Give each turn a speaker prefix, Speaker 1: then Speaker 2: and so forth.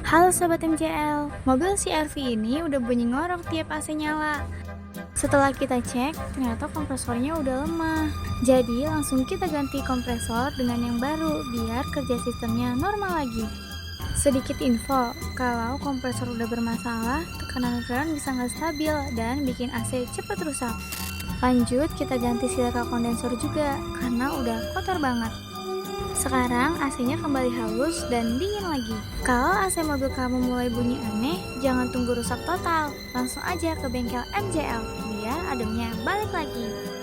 Speaker 1: Halo Sobat MJL, mobil CR-V ini udah bunyi ngorok tiap AC nyala. Setelah kita cek, ternyata kompresornya udah lemah. Jadi langsung kita ganti kompresor dengan yang baru biar kerja sistemnya normal lagi. Sedikit info, kalau kompresor udah bermasalah, tekanan freon bisa nggak stabil dan bikin AC cepet rusak. Lanjut, kita ganti silika kondensor juga, karena udah kotor banget. Sekarang AC-nya kembali halus dan dingin lagi. Kalau AC mobil kamu mulai bunyi aneh, jangan tunggu rusak total. Langsung aja ke bengkel MJL, biar ademnya balik lagi.